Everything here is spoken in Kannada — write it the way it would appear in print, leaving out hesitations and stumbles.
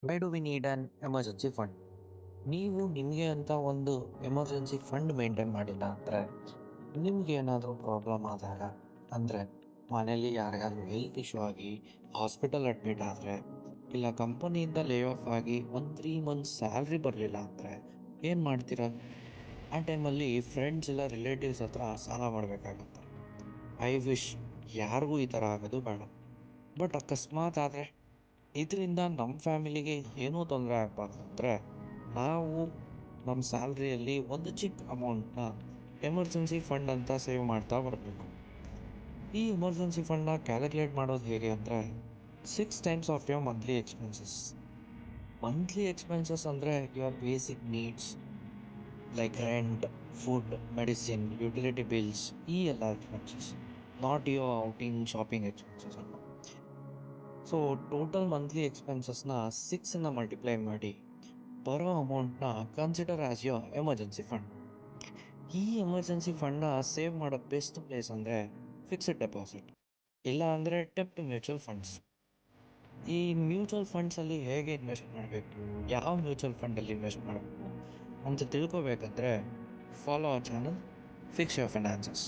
Why do we need on emergency fund? ನೀವು ನಿಮಗೆ ಅಂತ ಒಂದು ಎಮರ್ಜೆನ್ಸಿ ಫಂಡ್ ಮೇಂಟೈನ್ ಮಾಡಿಲ್ಲ ಅಂದರೆ ನಿಮ್ಗೆ ಏನಾದರೂ ಪ್ರಾಬ್ಲಮ್ ಆದಾಗ, ಅಂದರೆ ಮನೇಲಿ ಯಾರಿಗಾದ್ರೂ ಹೆಲ್ತ್ ಇಶ್ಯೂ ಆಗಿ ಹಾಸ್ಪಿಟಲ್ ಅಡ್ಮಿಟ್ ಆದರೆ, ಇಲ್ಲ ಕಂಪನಿಯಿಂದ ಲೇ ಆಫ್ ಆಗಿ ಒಂದು 3 ಮಂತ್ಸ್ ಸ್ಯಾಲ್ರಿ ಬರಲಿಲ್ಲ ಅಂದರೆ ಏನು ಮಾಡ್ತೀರಾ? ಆ ಟೈಮಲ್ಲಿ ಫ್ರೆಂಡ್ಸ್ ಇಲ್ಲ ರಿಲೇಟಿವ್ಸ್ ಹತ್ರ ಸಾಲ ಮಾಡಬೇಕಾಗತ್ತೆ. ಐ ವಿಶ್ ಯಾರಿಗೂ ಈ ಥರ ಆಗೋದು ಬೇಡ. ಬಟ್ ಅಕಸ್ಮಾತ್ ಆದರೆ ಇದರಿಂದ ನಮ್ಮ ಫ್ಯಾಮಿಲಿಗೆ ಏನೂ ತೊಂದರೆ ಆಗಬಾರ್ದು ಅಂದರೆ ನಾವು ನಮ್ಮ ಸ್ಯಾಲ್ರಿಯಲ್ಲಿ ಒಂದು ಚಿಕ್ಕ ಅಮೌಂಟ್ನ ಎಮರ್ಜೆನ್ಸಿ ಫಂಡ್ ಅಂತ ಸೇವ್ ಮಾಡ್ತಾ ಬರಬೇಕು. ಈ ಎಮರ್ಜೆನ್ಸಿ ಫಂಡ್ನ ಕ್ಯಾಲ್ಕುಲೇಟ್ ಮಾಡೋದು ಹೇಗೆ ಅಂದರೆ 6 times of your monthly expenses. Monthly expenses ಅಂದರೆ your basic needs like rent, food, medicine, utility bills, ಈ ಎಲ್ಲ expenses, not your outing shopping expenses ಅಂತ. ಸೊ ಟೋಟಲ್ ಮಂತ್ಲಿ ಎಕ್ಸ್ಪೆನ್ಸಸ್ನ 6ನ ಮಲ್ಟಿಪ್ಲೈ ಮಾಡಿ ಬರೋ ಅಮೌಂಟ್ನ consider as your emergency fund. ಈ ಎಮರ್ಜೆನ್ಸಿ ಫಂಡ್ನ ಸೇವ್ ಮಾಡೋ ಬೆಸ್ಟ್ ಪ್ಲೇಸ್ ಅಂದರೆ ಫಿಕ್ಸ್ಡ್ ಡೆಪಾಸಿಟ್, ಇಲ್ಲ ಅಂದರೆ ಡೆಪ್ಟ್ ಮ್ಯೂಚುವಲ್ ಫಂಡ್ಸ್. ಈ ಮ್ಯೂಚುವಲ್ ಫಂಡ್ಸಲ್ಲಿ ಹೇಗೆ ಇನ್ವೆಸ್ಟ್ ಮಾಡಬೇಕು, ಯಾವ ಮ್ಯೂಚುವಲ್ ಫಂಡಲ್ಲಿ ಇನ್ವೆಸ್ಟ್ ಮಾಡಬೇಕು ಅಂತ ತಿಳ್ಕೊಬೇಕಂದ್ರೆ follow our channel fix your finances.